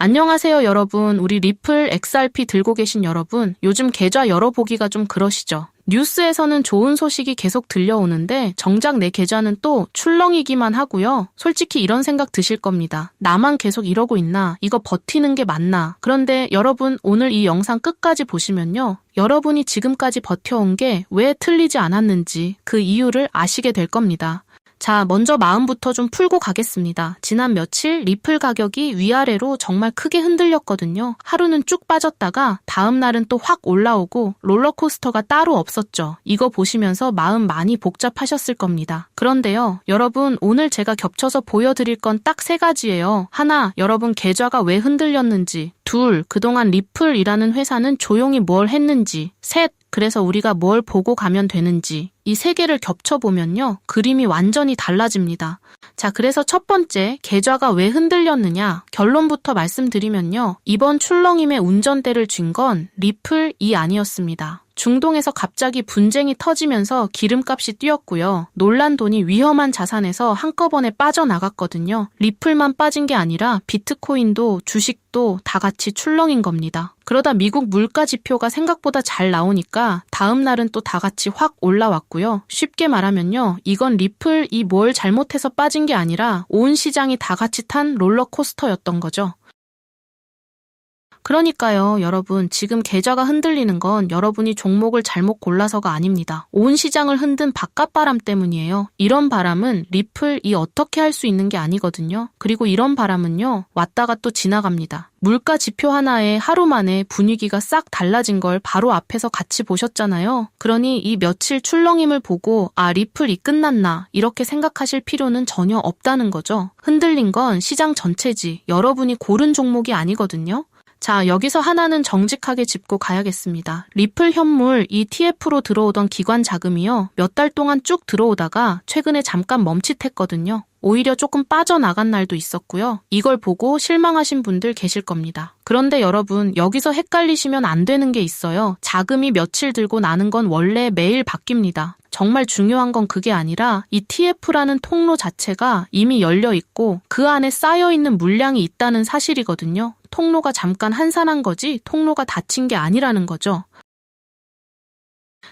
안녕하세요 여러분. 우리 리플 XRP 들고 계신 여러분, 요즘 계좌 열어보기가 좀 그러시죠? 뉴스에서는 좋은 소식이 계속 들려오는데 정작 내 계좌는 또 출렁이기만 하고요. 솔직히 이런 생각 드실 겁니다. 나만 계속 이러고 있나? 이거 버티는 게 맞나? 그런데 여러분, 오늘 이 영상 끝까지 보시면요, 여러분이 지금까지 버텨온 게 왜 틀리지 않았는지 그 이유를 아시게 될 겁니다. 자, 먼저 마음부터 좀 풀고 가겠습니다. 지난 며칠 리플 가격이 위아래로 정말 크게 흔들렸거든요. 하루는 쭉 빠졌다가 다음 날은 또 확 올라오고 롤러코스터가 따로 없었죠. 이거 보시면서 마음 많이 복잡하셨을 겁니다. 그런데요, 여러분, 오늘 제가 겹쳐서 보여드릴 건 딱 3가지예요. 하나, 여러분 계좌가 왜 흔들렸는지. 둘, 그동안 리플이라는 회사는 조용히 뭘 했는지. 셋, 그래서 우리가 뭘 보고 가면 되는지. 이 3개를 겹쳐보면요, 그림이 완전히 달라집니다. 자, 그래서 첫 번째, 계좌가 왜 흔들렸느냐? 결론부터 말씀드리면요, 이번 출렁임의 운전대를 쥔 건 리플이 아니었습니다. 중동에서 갑자기 분쟁이 터지면서 기름값이 뛰었고요. 놀란 돈이 위험한 자산에서 한꺼번에 빠져나갔거든요. 리플만 빠진 게 아니라 비트코인도 주식도 다 같이 출렁인 겁니다. 그러다 미국 물가 지표가 생각보다 잘 나오니까 다음 날은 또 다 같이 확 올라왔고요. 쉽게 말하면요, 이건 리플이 뭘 잘못해서 빠진 게 아니라 온 시장이 다 같이 탄 롤러코스터였던 거죠. 그러니까요, 여러분, 지금 계좌가 흔들리는 건 여러분이 종목을 잘못 골라서가 아닙니다. 온 시장을 흔든 바깥바람 때문이에요. 이런 바람은 리플이 어떻게 할 수 있는 게 아니거든요. 그리고 이런 바람은요, 왔다가 또 지나갑니다. 물가 지표 하나에 하루 만에 분위기가 싹 달라진 걸 바로 앞에서 같이 보셨잖아요. 그러니 이 며칠 출렁임을 보고 리플이 끝났나 이렇게 생각하실 필요는 전혀 없다는 거죠. 흔들린 건 시장 전체지 여러분이 고른 종목이 아니거든요. 자, 여기서 하나는 정직하게 짚고 가야겠습니다. 리플 현물 ETF로 들어오던 기관 자금이요, 몇 달 동안 쭉 들어오다가 최근에 잠깐 멈칫했거든요. 오히려 조금 빠져나간 날도 있었고요. 이걸 보고 실망하신 분들 계실 겁니다. 그런데 여러분, 여기서 헷갈리시면 안 되는 게 있어요. 자금이 며칠 들고 나는 건 원래 매일 바뀝니다. 정말 중요한 건 그게 아니라 ETF라는 통로 자체가 이미 열려 있고 그 안에 쌓여 있는 물량이 있다는 사실이거든요. 통로가 잠깐 한산한 거지 통로가 닫힌 게 아니라는 거죠.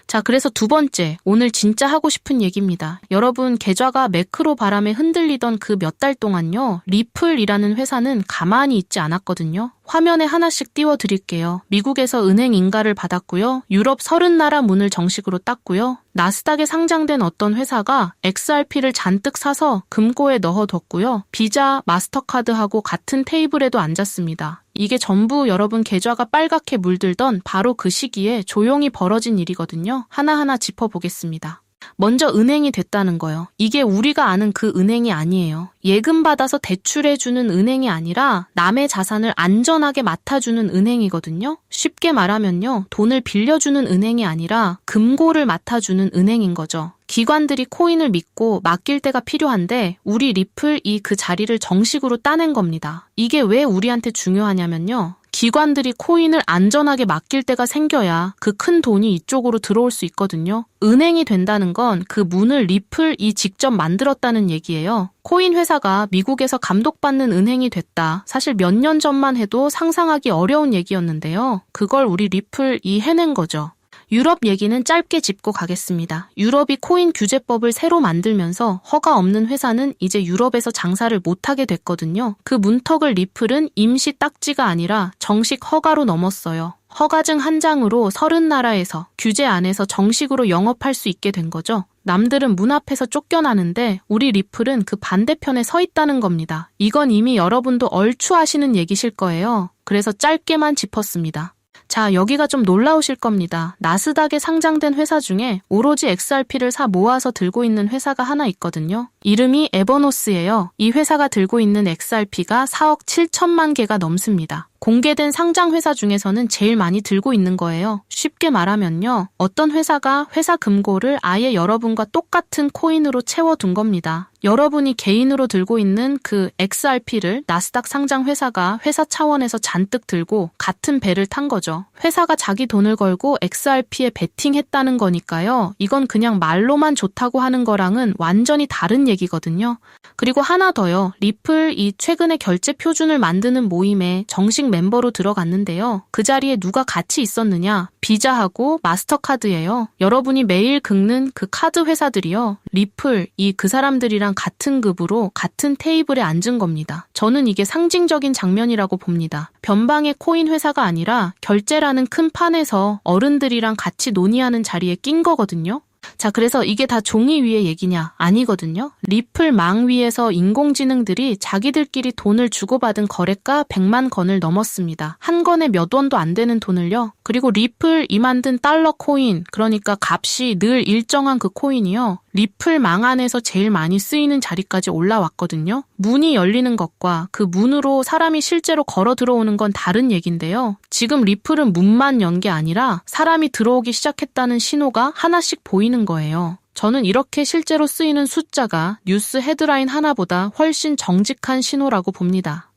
자, 그래서 두 번째, 오늘 진짜 하고 싶은 얘기입니다. 여러분, 계좌가 매크로 바람에 흔들리던 그 몇 달 동안요, 리플이라는 회사는 가만히 있지 않았거든요. 화면에 하나씩 띄워드릴게요. 미국에서 은행 인가를 받았고요. 유럽 30나라 문을 정식으로 땄고요. 나스닥에 상장된 어떤 회사가 XRP를 잔뜩 사서 금고에 넣어뒀고요. 비자, 마스터카드하고 같은 테이블에도 앉았습니다. 이게 전부 여러분 계좌가 빨갛게 물들던 바로 그 시기에 조용히 벌어진 일이거든요. 하나하나 짚어보겠습니다. 먼저 은행이 됐다는 거요. 이게 우리가 아는 그 은행이 아니에요. 예금 받아서 대출해주는 은행이 아니라 남의 자산을 안전하게 맡아주는 은행이거든요. 쉽게 말하면요, 돈을 빌려주는 은행이 아니라 금고를 맡아주는 은행인 거죠. 기관들이 코인을 믿고 맡길 때가 필요한데 우리 리플이 그 자리를 정식으로 따낸 겁니다. 이게 왜 우리한테 중요하냐면요, 기관들이 코인을 안전하게 맡길 때가 생겨야 그 큰 돈이 이쪽으로 들어올 수 있거든요. 은행이 된다는 건 그 문을 리플이 직접 만들었다는 얘기예요. 코인 회사가 미국에서 감독받는 은행이 됐다. 사실 몇 년 전만 해도 상상하기 어려운 얘기였는데요. 그걸 우리 리플이 해낸 거죠. 유럽 얘기는 짧게 짚고 가겠습니다. 유럽이 코인 규제법을 새로 만들면서 허가 없는 회사는 이제 유럽에서 장사를 못하게 됐거든요. 그 문턱을 리플은 임시 딱지가 아니라 정식 허가로 넘었어요. 허가증 한 장으로 30나라에서 규제 안에서 정식으로 영업할 수 있게 된 거죠. 남들은 문 앞에서 쫓겨나는데 우리 리플은 그 반대편에 서 있다는 겁니다. 이건 이미 여러분도 얼추 아시는 얘기실 거예요. 그래서 짧게만 짚었습니다. 자, 여기가 좀 놀라우실 겁니다. 나스닥에 상장된 회사 중에 오로지 XRP를 사 모아서 들고 있는 회사가 하나 있거든요. 이름이 에버노스예요. 이 회사가 들고 있는 XRP가 4억 7천만 개가 넘습니다. 공개된 상장 회사 중에서는 제일 많이 들고 있는 거예요. 쉽게 말하면요. 어떤 회사가 회사 금고를 아예 여러분과 똑같은 코인으로 채워둔 겁니다. 여러분이 개인으로 들고 있는 그 XRP를 나스닥 상장 회사가 회사 차원에서 잔뜩 들고 같은 배를 탄 거죠. 회사가 자기 돈을 걸고 XRP에 베팅했다는 거니까요. 이건 그냥 말로만 좋다고 하는 거랑은 완전히 다른 얘기거든요. 그리고 하나 더요. 리플 이 최근에 결제 표준을 만드는 모임에 정식 멤버로 들어갔는데요. 그 자리에 누가 같이 있었느냐? 비자하고 마스터카드예요. 여러분이 매일 긁는 그 카드 회사들이요. 리플 그 사람들이랑 같은 급으로 같은 테이블에 앉은 겁니다. 저는 이게 상징적인 장면이라고 봅니다. 변방의 코인 회사가 아니라 결제라는 큰 판에서 어른들이랑 같이 논의하는 자리에 낀 거거든요. 자, 그래서 이게 다 종이 위의 얘기냐? 아니거든요. 리플 망 위에서 인공지능들이 자기들끼리 돈을 주고받은 거래가 100만 건을 넘었습니다. 한 건에 몇 원도 안 되는 돈을요. 그리고 리플 만든 달러 코인, 그러니까 값이 늘 일정한 그 코인이요. 리플 망 안에서 제일 많이 쓰이는 자리까지 올라왔거든요. 문이 열리는 것과 그 문으로 사람이 실제로 걸어 들어오는 건 다른 얘기인데요. 지금 리플은 문만 연 게 아니라 사람이 들어오기 시작했다는 신호가 하나씩 보이는 거예요. 저는 이렇게 실제로 쓰이는 숫자가 뉴스 헤드라인 하나보다 훨씬 정직한 신호라고 봅니다.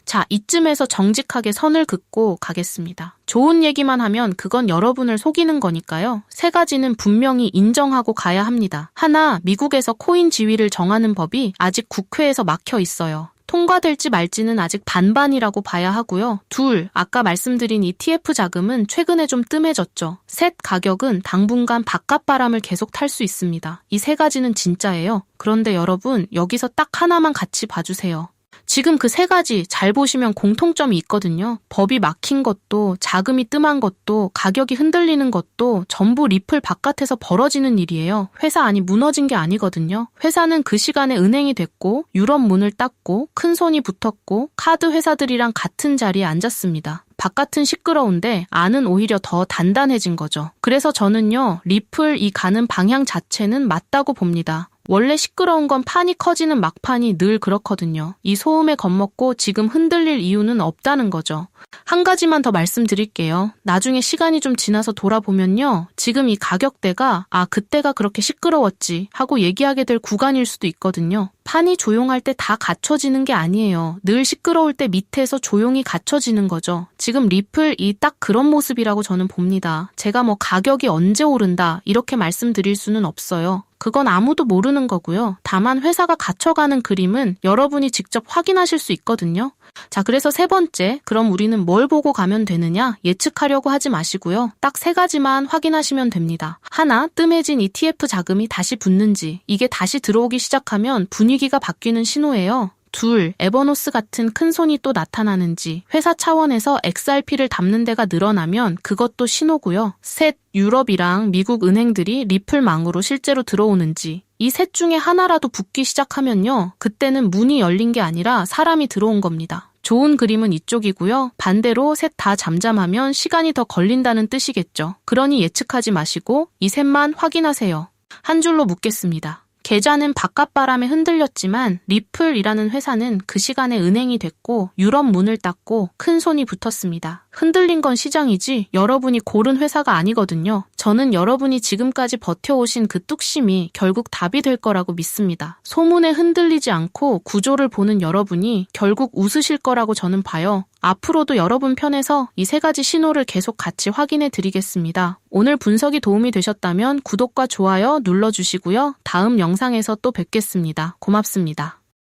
자, 이쯤에서 정직하게 선을 긋고 가겠습니다. 좋은 얘기만 하면 그건 여러분을 속이는 거니까요. 세 가지는 분명히 인정하고 가야 합니다. 하나, 미국에서 코인 지위를 정하는 법이 아직 국회에서 막혀 있어요. 통과될지 말지는 아직 반반이라고 봐야 하고요. 둘, 아까 말씀드린 ETF 자금은 최근에 좀 뜸해졌죠. 셋, 가격은 당분간 바깥바람을 계속 탈 수 있습니다. 이 세 가지는 진짜예요. 그런데 여러분, 여기서 딱 하나만 같이 봐주세요. 지금 그 세 가지 잘 보시면 공통점이 있거든요. 법이 막힌 것도, 자금이 뜸한 것도, 가격이 흔들리는 것도 전부 리플 바깥에서 벌어지는 일이에요. 회사 안이 무너진 게 아니거든요. 회사는 그 시간에 은행이 됐고, 유럽 문을 땄고, 큰 손이 붙었고, 카드 회사들이랑 같은 자리에 앉았습니다. 바깥은 시끄러운데 안은 오히려 더 단단해진 거죠. 그래서 저는요, 리플 가는 방향 자체는 맞다고 봅니다. 원래 시끄러운 건 판이 커지는 막판이 늘 그렇거든요. 이 소음에 겁먹고 지금 흔들릴 이유는 없다는 거죠. 한 가지만 더 말씀드릴게요. 나중에 시간이 좀 지나서 돌아보면요. 지금 이 가격대가 그때가 그렇게 시끄러웠지 하고 얘기하게 될 구간일 수도 있거든요. 판이 조용할 때 다 갖춰지는 게 아니에요. 늘 시끄러울 때 밑에서 조용히 갖춰지는 거죠. 지금 리플 딱 그런 모습이라고 저는 봅니다. 제가 가격이 언제 오른다 이렇게 말씀드릴 수는 없어요. 그건 아무도 모르는 거고요. 다만 회사가 갖춰가는 그림은 여러분이 직접 확인하실 수 있거든요. 자, 그래서 세 번째, 그럼 우리는 뭘 보고 가면 되느냐? 예측하려고 하지 마시고요. 딱 세 가지만 확인하시면 됩니다. 하나, 뜸해진 ETF 자금이 다시 붙는지, 이게 다시 들어오기 시작하면 분위기가 바뀌는 신호예요. 둘, 에버노스 같은 큰 손이 또 나타나는지, 회사 차원에서 XRP를 담는 데가 늘어나면 그것도 신호고요. 셋, 유럽이랑 미국 은행들이 리플망으로 실제로 들어오는지, 이 셋 중에 하나라도 붙기 시작하면요. 그때는 문이 열린 게 아니라 사람이 들어온 겁니다. 좋은 그림은 이쪽이고요. 반대로 셋 다 잠잠하면 시간이 더 걸린다는 뜻이겠죠. 그러니 예측하지 마시고 이 셋만 확인하세요. 한 줄로 묻겠습니다. 계좌는 바깥바람에 흔들렸지만 리플이라는 회사는 그 시간에 은행이 됐고 유럽 문을 땄고 큰 손이 붙었습니다. 흔들린 건 시장이지 여러분이 고른 회사가 아니거든요. 저는 여러분이 지금까지 버텨오신 그 뚝심이 결국 답이 될 거라고 믿습니다. 소문에 흔들리지 않고 구조를 보는 여러분이 결국 웃으실 거라고 저는 봐요. 앞으로도 여러분 편에서 이 세 가지 신호를 계속 같이 확인해 드리겠습니다. 오늘 분석이 도움이 되셨다면 구독과 좋아요 눌러주시고요. 다음 영상에서 또 뵙겠습니다. 고맙습니다.